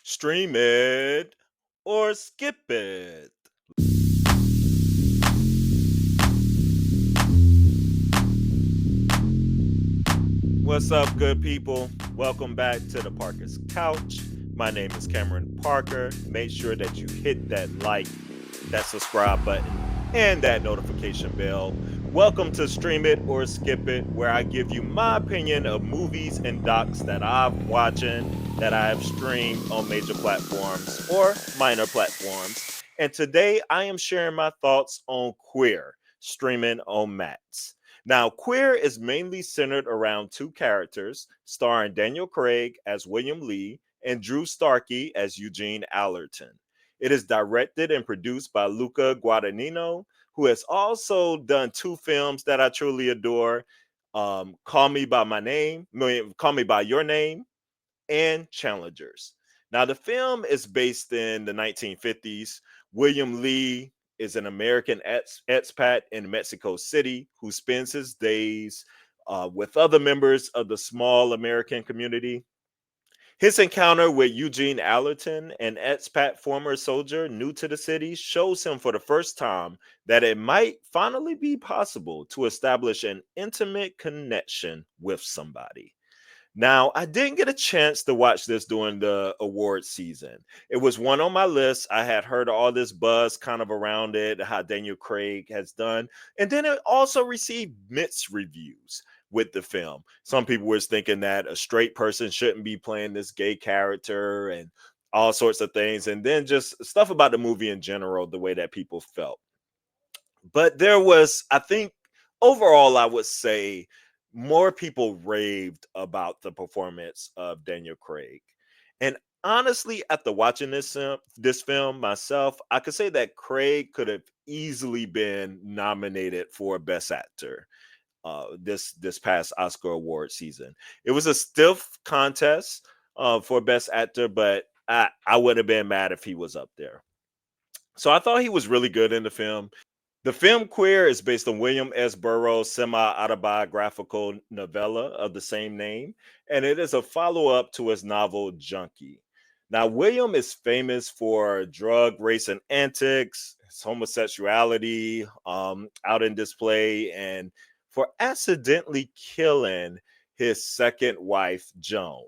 Stream it or skip it. What's up, good people? Welcome back to the Parker's Couch. My name is Cameron Parker. Make sure that you hit that like, that subscribe button, and that notification bell. Welcome to Stream It or Skip It, where I give you my opinion of movies and docs that I'm watching, that I have streamed on major platforms or minor platforms. And today I am sharing my thoughts on Queer, streaming on Max. Now, Queer is mainly centered around two characters, starring Daniel Craig as William Lee and Drew Starkey as Eugene Allerton. It is directed and produced by Luca Guadagnino, who has also done two films that I truly adore: "Call Me by My Name," "Call Me by Your Name," and "Challengers." Now, the film is based in the 1950s. William Lee is an American expat in Mexico City who spends his days with other members of the small American community. His encounter with Eugene Allerton, an expat former soldier new to the city, shows him for the first time that it might finally be possible to establish an intimate connection with somebody. Now, I didn't get a chance to watch this during the award season. It was one on my list. I had heard all this buzz kind of around it, how Daniel Craig has done. And then it also received mixed reviews with the film. Some people were thinking that a straight person shouldn't be playing this gay character and all sorts of things. And then just stuff about the movie in general, the way that people felt. But there was, I think, overall, I would say more people raved about the performance of Daniel Craig. And honestly, after watching this film myself, I could say that Craig could have easily been nominated for Best Actor this past Oscar award season. It was a stiff contest for Best Actor, but I would have been mad if he was up there. So I thought he was really good in the film. The film Queer is based on William S. Burroughs' semi autobiographical novella of the same name, and it is a follow up to his novel Junkie. Now, William is famous for drug, race, and antics, his homosexuality out in display, and for accidentally killing his second wife, Joan.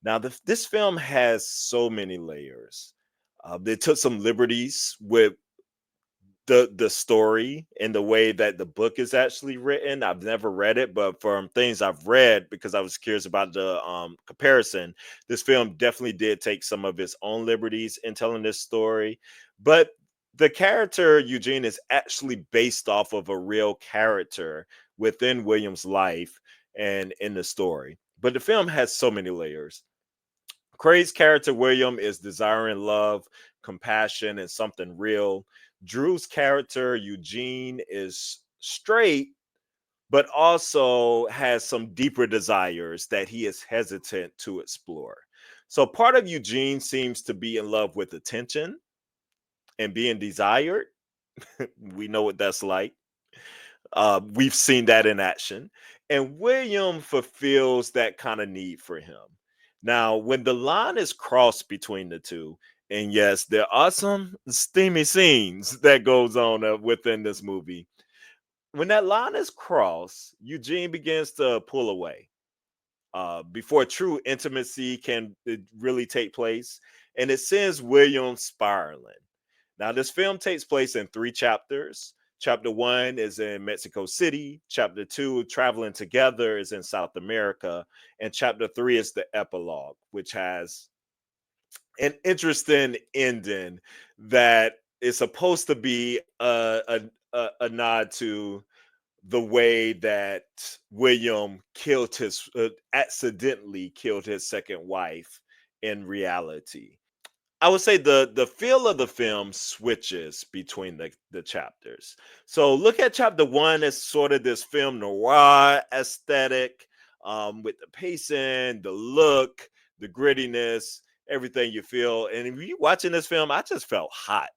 Now, this film has so many layers. They took some liberties with the story and the way that the book is actually written. I've never read it, but from things I've read, because I was curious about the comparison, this film definitely did take some of its own liberties in telling this story. But the character Eugene is actually based off of a real character within William's life and in the story. But the film has so many layers. Craig's character William is desiring love, compassion, and something real. Drew's character Eugene is straight, but also has some deeper desires that he is hesitant to explore. So part of Eugene seems to be in love with attention and being desired. We know what that's like. We've seen that in action. And William fulfills that kind of need for him. Now, when the line is crossed between the two, and yes, there are some steamy scenes that goes on within this movie. When that line is crossed, Eugene begins to pull away before true intimacy can really take place, and it sends William spiraling. Now, this film takes place in three chapters. Chapter one is in Mexico City. Chapter two, Traveling Together, is in South America. And chapter three is the epilogue, which has an interesting ending that is supposed to be a nod to the way that William accidentally killed his second wife in reality. I would say the feel of the film switches between the chapters. So look at chapter one as sort of this film noir aesthetic, with the pacing, the look, the grittiness, everything you feel. And if you watching this film, I just felt hot.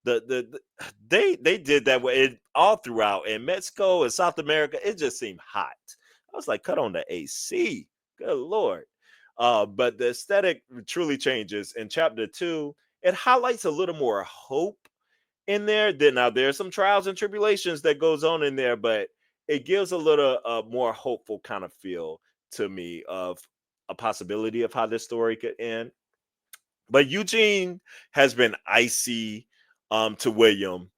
They did that way all throughout in Mexico and South America. It just seemed hot. I was like, cut on the AC. Good lord. But the aesthetic truly changes in chapter two. It highlights a little more hope in there. Then now there's some trials and tribulations that goes on in there, but it gives a little more hopeful kind of feel to me of a possibility of how this story could end. But Eugene has been icy to William,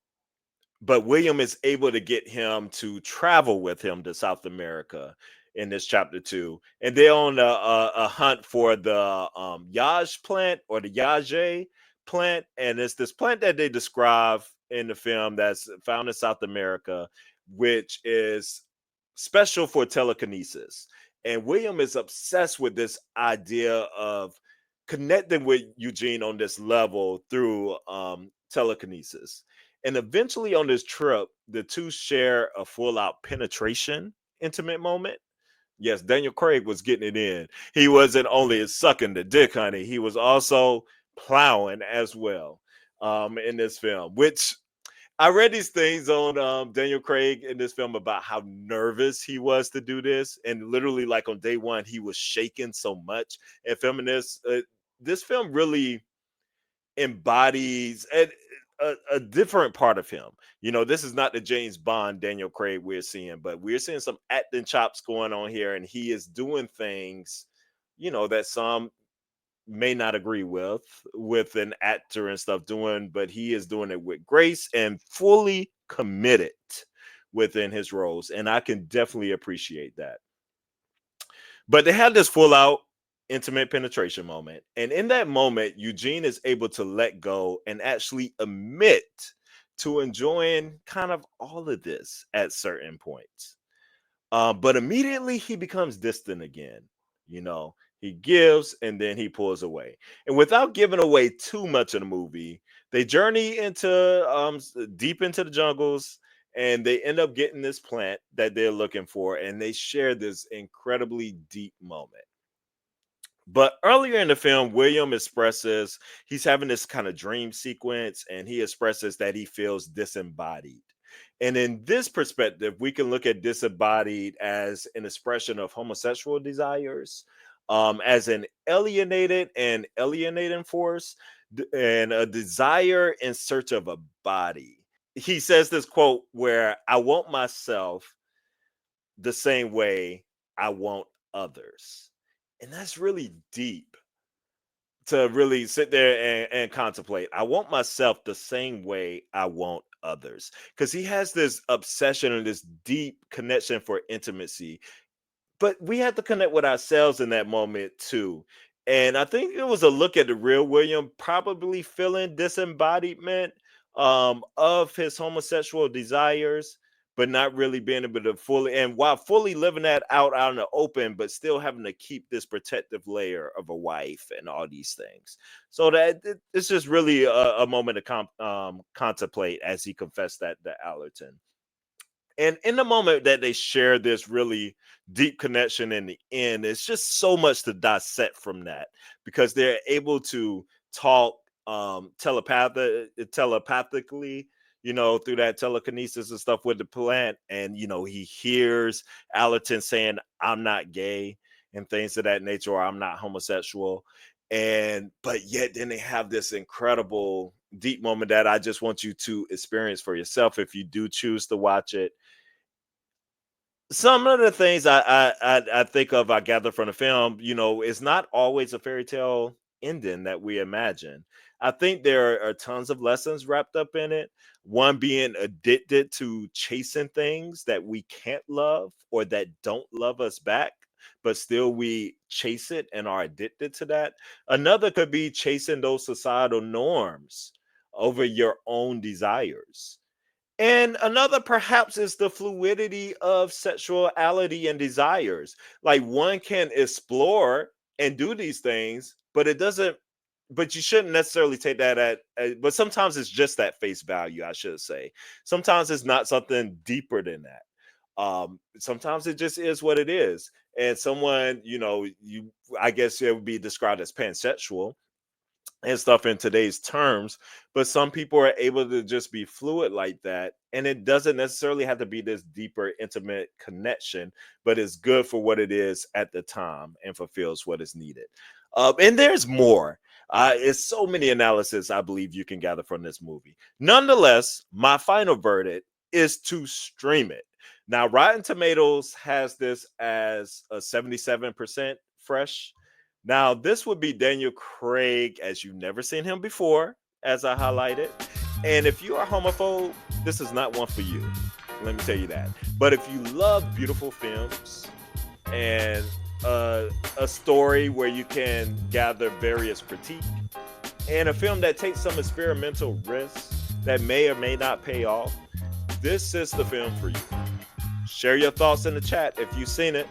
but William is able to get him to travel with him to South America in this chapter two, and they're on a hunt for the Yaj plant or the Yage plant, and it's this plant that they describe in the film that's found in South America, which is special for telekinesis. And William is obsessed with this idea of connecting with Eugene on this level through telekinesis. And eventually on this trip, the two share a full out penetration intimate moment. Yes, Daniel Craig was getting it in. He wasn't only sucking the dick, honey, he was also plowing as well in this film, which I read these things on Daniel Craig in this film about how nervous he was to do this. And literally, like on day one, he was shaking so much. And feminists, this film really embodies a different part of him. You know, this is not the James Bond Daniel Craig we're seeing, but we're seeing some acting chops going on here, and he is doing things, that some may not agree with an actor and stuff doing, but he is doing it with grace and fully committed within his roles, and I can definitely appreciate that. But they had this full out intimate penetration moment. And in that moment, Eugene is able to let go and actually admit to enjoying kind of all of this at certain points. But immediately he becomes distant again. He gives and then he pulls away. And without giving away too much of the movie, they journey into deep into the jungles, and they end up getting this plant that they're looking for, and they share this incredibly deep moment. But earlier in the film, William expresses he's having this kind of dream sequence, and he expresses that he feels disembodied. And in this perspective, we can look at disembodied as an expression of homosexual desires, as an alienated and alienating force, and a desire in search of a body. He says this quote where I want myself the same way I want others. And that's really deep to really sit there and contemplate. I want myself the same way I want others. Because he has this obsession and this deep connection for intimacy, but we have to connect with ourselves in that moment too. And I think it was a look at the real William probably feeling disembodiment of his homosexual desires, but not really being able to fully, and while fully living that out in the open, but still having to keep this protective layer of a wife and all these things. So it's just really a moment to contemplate as he confessed that to Allerton. And in the moment that they share this really deep connection in the end, it's just so much to dissect from that, because they're able to talk telepathically, through that telekinesis and stuff with the plant. And he hears Allerton saying, I'm not gay, and things of that nature, or I'm not homosexual. And but yet then they have this incredible deep moment that I just want you to experience for yourself if you do choose to watch it. Some of the things I think of, I gather from the film, is not always a fairy tale ending that we imagine. I think there are tons of lessons wrapped up in it. One being addicted to chasing things that we can't love or that don't love us back, but still we chase it and are addicted to that. Another could be chasing those societal norms over your own desires. And another perhaps is the fluidity of sexuality and desires. Like one can explore and do these things, but it doesn't, but you shouldn't necessarily take that but sometimes it's just that face value, I should say. Sometimes it's not something deeper than that. Sometimes it just is what it is. And someone, I guess it would be described as pansexual, and stuff in today's terms, but some people are able to just be fluid like that, and it doesn't necessarily have to be this deeper intimate connection, but it's good for what it is at the time and fulfills what is needed. And there's more. It's so many analysis I believe you can gather from this movie. Nonetheless, my final verdict is to stream it. Now Rotten Tomatoes has this as a 77% fresh. Now, this would be Daniel Craig as you've never seen him before, as I highlighted. And if you are homophobe, this is not one for you. Let me tell you that. But if you love beautiful films and a story where you can gather various critique and a film that takes some experimental risks that may or may not pay off, this is the film for you. Share your thoughts in the chat if you've seen it.